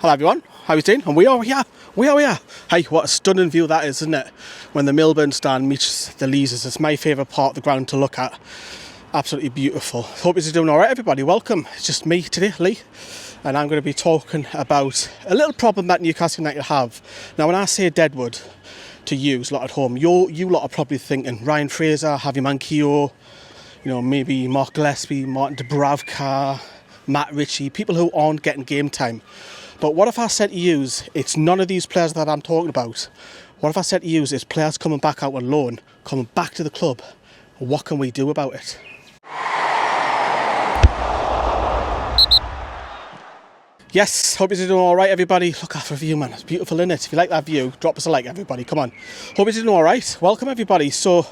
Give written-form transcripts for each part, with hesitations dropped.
Hello everyone, how are you doing? And we are here. Hey, what a stunning view that is, isn't it? When the Milburn stand meets the Leazes. It's my favourite part of the ground to look at. Absolutely beautiful. Hope you're doing alright everybody, welcome. It's just me today, Lee. And I'm going to be talking about a little problem that Newcastle United have. Now when I say Deadwood to you lot at home, you lot are probably thinking Ryan Fraser, Javi Manquillo, maybe Mark Gillespie, Martin Dubravka, Matt Ritchie, people who aren't getting game time. But what if I said to you, it's none of these players that I'm talking about. What if I said to you, it's players coming back out on loan, coming back to the club. What can we do about it? Yes, hope you're doing alright everybody. Look after a view, man. It's beautiful, isn't it? If you like that view, drop us a like everybody. Come on. Hope you're doing alright. Welcome everybody. So,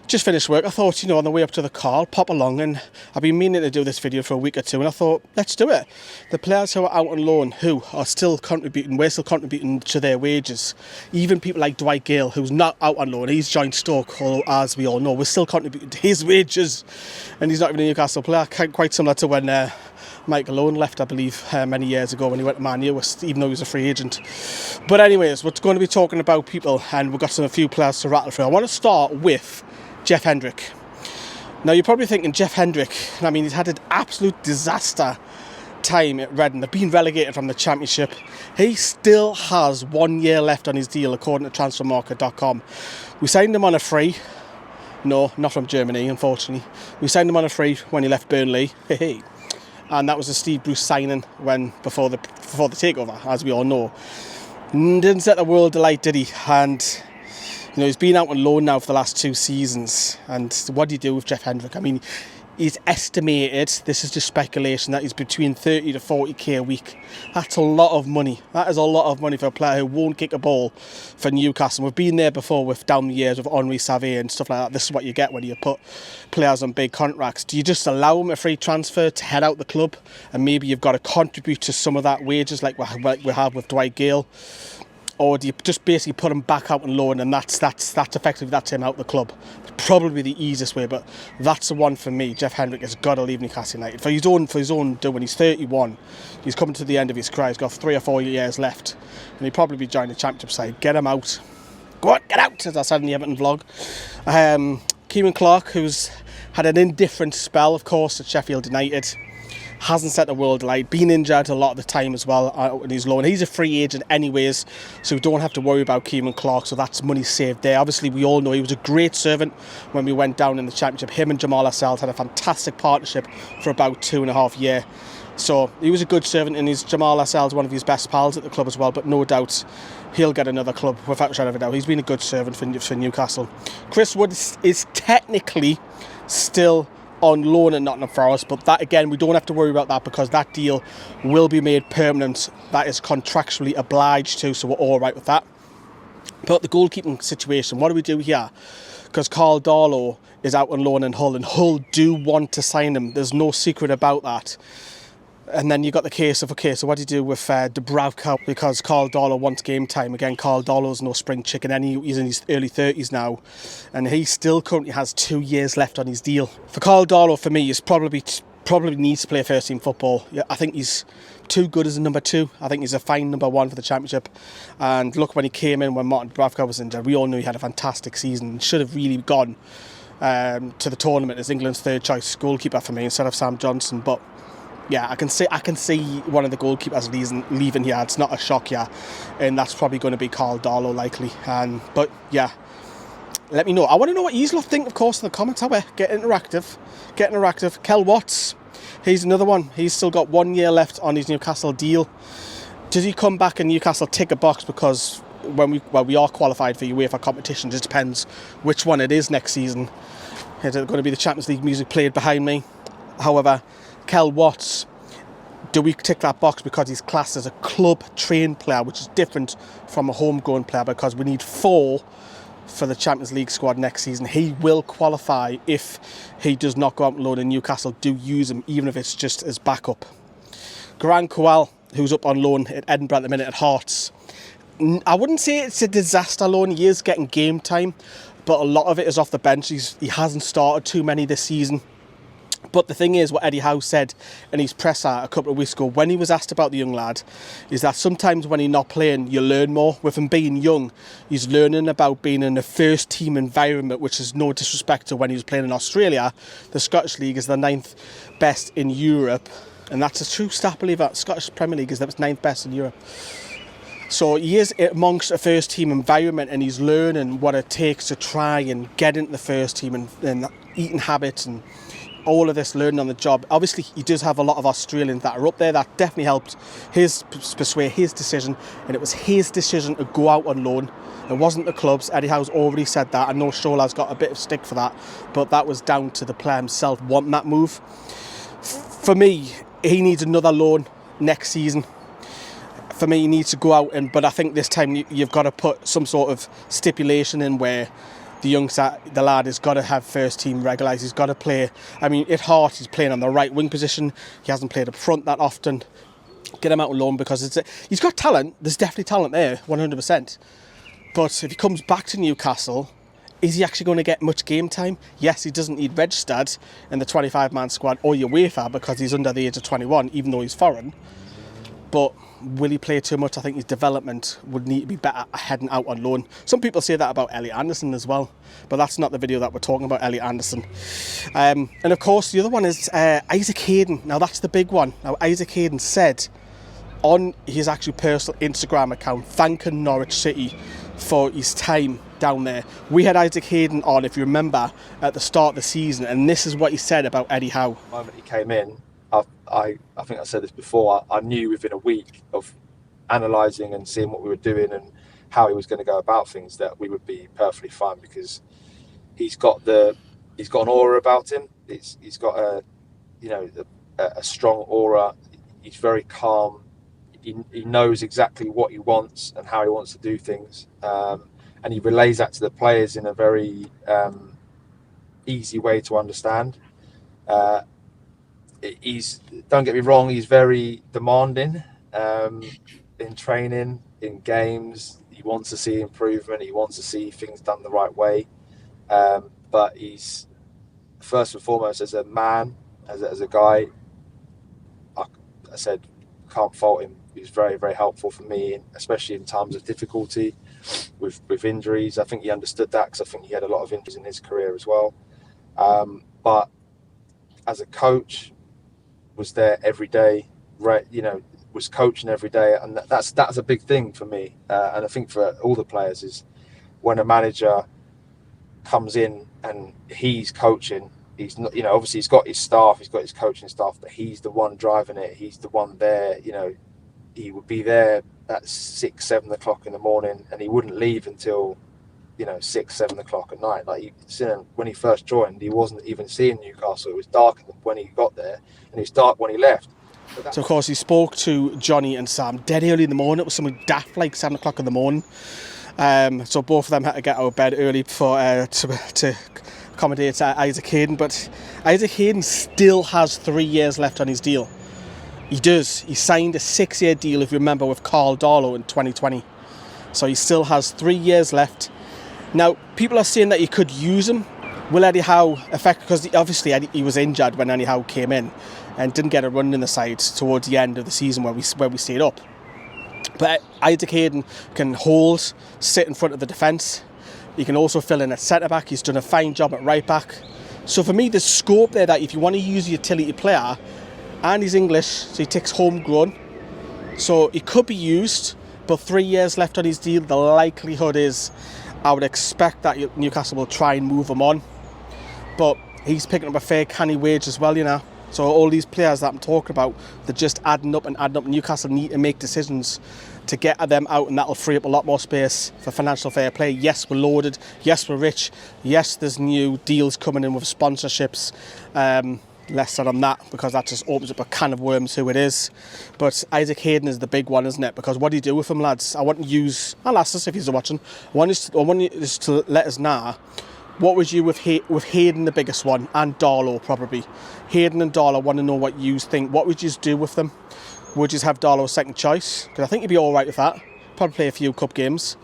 just finished work. I thought, on the way up to the car, I'll pop along, and I've been meaning to do this video for a week or two, and I thought, let's do it. The players who are out on loan, who are still contributing, we're still contributing to their wages. Even people like Dwight Gale, who's not out on loan, he's joined Stoke, although as we all know, we're still contributing to his wages, and he's not even a Newcastle player, quite similar to when Michael Owen left, I believe, many years ago when he went to Man U, even though he was a free agent. But anyways, we're going to be talking about people, and we've got a few players to rattle through. I want to start with Jeff Hendrick. Now you're probably thinking Jeff Hendrick, he's had an absolute disaster time at Reading. They've been relegated from the Championship. He still has 1 year left on his deal according to transfermarket.com. We signed him on a free. No, not from Germany, unfortunately. We signed him on a free when he left Burnley. And that was a Steve Bruce signing before the takeover, as we all know. Didn't set the world alight, did he? And he's been out on loan now for the last 2 seasons. And what do you do with Jeff Hendrick? He's estimated, this is just speculation, that he's between 30 to 40k a week. That's a lot of money. That is a lot of money for a player who won't kick a ball for Newcastle. We've been there before down the years with Henri Savé and stuff like that. This is what you get when you put players on big contracts. Do you just allow them a free transfer to head out the club, and maybe you've got to contribute to some of that wages like we have with Dwight Gale? Or do you just basically put him back out on loan, and that's effectively him out the club? It's probably the easiest way, but that's the one for me. Jeff Hendrick has got to leave Newcastle United for his own doing. He's 31. He's coming to the end of his career. He's got 3 or 4 years left, and he'll probably be joining the Championship side. Get him out. Go on, get out, as I said in the Everton vlog. Cuban Clark, who's had an indifferent spell, of course, at Sheffield United. Hasn't set the world alight, been injured a lot of the time as well on his loan. He's a free agent anyways, so we don't have to worry about Cuban Clark, so that's money saved there. Obviously, we all know he was a great servant when we went down in the Championship. Him and Jamal Lascelles had a fantastic partnership for about 2.5 years. So he was a good servant, and Jamal Lascelles, one of his best pals at the club as well, but no doubt he'll get another club without a shadow of a doubt. He's been a good servant for Newcastle. Chris Wood is technically still on loan at Nottingham Forest, but that again, we don't have to worry about that because that deal will be made permanent. That is contractually obliged to, so we're all right with that. But the goalkeeping situation, what do we do here? Because Carl Darlow is out on loan in Hull, and Hull do want to sign him. There's no secret about that. And then you got the case of, okay, so what do you do with Dubravka? Because Carl Darlow wants game time. Again, Carl Darlow's no spring chicken. He's in his early 30s now. And he still currently has 2 years left on his deal. For Carl Darlow, for me, he's probably needs to play first team football. Yeah, I think he's too good as a number 2. I think he's a fine number 1 for the Championship. And look, when he came in, when Martin Dubravka was injured, we all knew he had a fantastic season. Should have really gone to the tournament as England's 3rd choice goalkeeper for me instead of Sam Johnson. But yeah, I can see one of the goalkeepers leaving here. It's not a shock here, and that's probably going to be Carl Darlow likely. But yeah, let me know. I want to know what you lot think, of course, in the comments. Get interactive. Krul Watts, he's another one. He's still got 1 year left on his Newcastle deal. Does he come back and Newcastle tick a box because when we are qualified for UEFA competitions? It depends which one it is next season. Is it going to be the Champions League music played behind me? However, Krul Watts, do we tick that box because he's classed as a club-trained player, which is different from a homegrown player, because we need 4 for the Champions League squad next season. He will qualify if he does not go out and loan, and Newcastle do use him, even if it's just as backup. Grant Cowell, who's up on loan at Edinburgh at the minute at Hearts. I wouldn't say it's a disaster loan. He is getting game time, but a lot of it is off the bench. He hasn't started too many this season. But the thing is, what Eddie Howe said in his presser a couple of weeks ago when he was asked about the young lad, is that sometimes when he's not playing, you learn more. With him being young, he's learning about being in a first team environment, which is no disrespect to when he was playing in Australia. The Scottish League is the 9th best in Europe, and that's a true stat, believer. Scottish Premier League is the 9th best in Europe. So he is amongst a first team environment, and he's learning what it takes to try and get into the first team and eating habits and all of this learning on the job. Obviously, he does have a lot of Australians that are up there. That definitely helped persuade his decision, and it was his decision to go out on loan. It wasn't the club's. Eddie Howe's already said that. I know Shola's got a bit of stick for that, but that was down to the player himself wanting that move. For me, he needs another loan next season. For me, he needs to go out, but I think this time you've got to put some sort of stipulation in where the lad has got to have first team regularised. He's got to play. I mean, at heart, he's playing on the right wing position. He hasn't played up front that often. Get him out on loan because he's got talent. There's definitely talent there, 100%. But if he comes back to Newcastle, is he actually going to get much game time? Yes, he doesn't need registered in the 25-man squad or UEFA because he's under the age of 21, even though he's foreign. But will he play too much? I think his development would need to be better heading out on loan. Some people say that about Elliot Anderson as well, but that's not the video that we're talking about, Elliot Anderson. And of course, the other one is Isaac Hayden. Now, that's the big one. Now, Isaac Hayden said on his actual personal Instagram account, thanking Norwich City for his time down there. We had Isaac Hayden on, if you remember, at the start of the season, and this is what he said about Eddie Howe. The moment he came in, I think I said this before, I knew within a week of analysing and seeing what we were doing and how he was going to go about things that we would be perfectly fine, because he's got an aura about him. He's got a strong aura. He's very calm. He knows exactly what he wants and how he wants to do things, and he relays that to the players in a very easy way to understand. Don't get me wrong, he's very demanding in training, in games. He wants to see improvement. He wants to see things done the right way. But he's, first and foremost, as a man, as a guy, I said, can't fault him. He's very, very helpful for me, especially in times of difficulty with injuries. I think he understood that because I think he had a lot of injuries in his career as well. But as a coach, was there every day, right? Was coaching every day, and that's a big thing for me, and I think for all the players, is when a manager comes in and he's coaching. He's not, obviously he's got his staff, he's got his coaching staff, but he's the one driving it. He's the one there. He would be there at 6, 7 o'clock in the morning, and he wouldn't leave until 6, 7 o'clock at night. Like when he first joined, he wasn't even seeing Newcastle. It was dark when he got there, and it was dark when he left. So of course he spoke to Johnny and Sam dead early in the morning. It was something daft like 7 o'clock in the morning. So both of them had to get out of bed early to accommodate Isaac Hayden. But Isaac Hayden still has 3 years left on his deal. He does. He signed a 6-year deal, if you remember, with Darlow in 2020. So he still has 3 years left. Now, people are saying that you could use him. Will Eddie Howe affect? Because obviously he was injured when Eddie Howe came in and didn't get a run in the side towards the end of the season where we stayed up. But Isaac Hayden can hold, sit in front of the defence. He can also fill in at centre-back. He's done a fine job at right-back. So for me, there's scope there that if you want to use a utility player, and he's English, so he takes homegrown. So he could be used, but 3 years left on his deal. The likelihood is I would expect that Newcastle will try and move him on. But he's picking up a fair canny wage as well, So all these players that I'm talking about, they're just adding up. Newcastle need to make decisions to get them out, and that'll free up a lot more space for financial fair play. Yes, we're loaded. Yes, we're rich. Yes, there's new deals coming in with sponsorships. Less said on that, because that just opens up a can of worms who it is. But Isaac Hayden is the big one, isn't it? Because what do you do with him, lads? I'll ask us if he's watching. I want you to let us know, what was you with Hayden, the biggest one, and Darlow probably. Hayden and Darlow, want to know what you think. What would you do with them? Would you have Darlow as second choice? Because I think you'd be all right with that. Probably play a few cup games.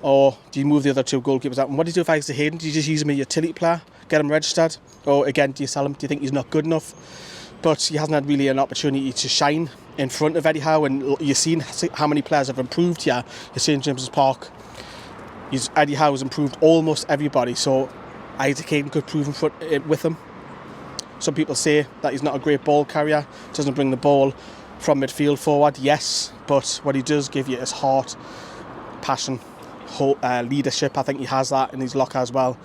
Or do you move the other two goalkeepers out? And what do you do with Isaac Hayden? Do you just use him as a utility player? get him registered? Or again, do you sell him? Do you think he's not good enough? But he hasn't had really an opportunity to shine in front of Eddie Howe, and you've seen how many players have improved here at St James's Park. Eddie Howe has improved almost everybody, so Isaac Hayden could prove in front with him. Some people say that he's not a great ball carrier, doesn't bring the ball from midfield forward, yes, but what he does give you is heart, passion, leadership. I think he has that in his locker as well.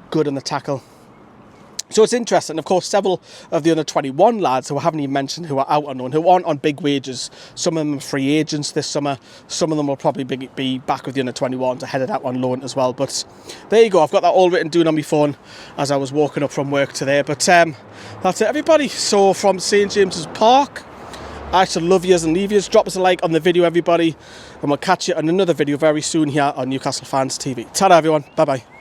Good in the tackle. So it's interesting. Of course, several of the under 21 lads who I haven't even mentioned, who are out on loan, who aren't on big wages. Some of them are free agents this summer. Some of them will probably be back with the under 21s, headed out on loan as well. But there you go. I've got that all written down on my phone as I was walking up from work today. But that's it, everybody. So from St James's Park, I shall love yous and leave yous. Drop us a like on the video, everybody. And we'll catch you on another video very soon here on Newcastle Fans TV. Ta-da, everyone. Bye-bye.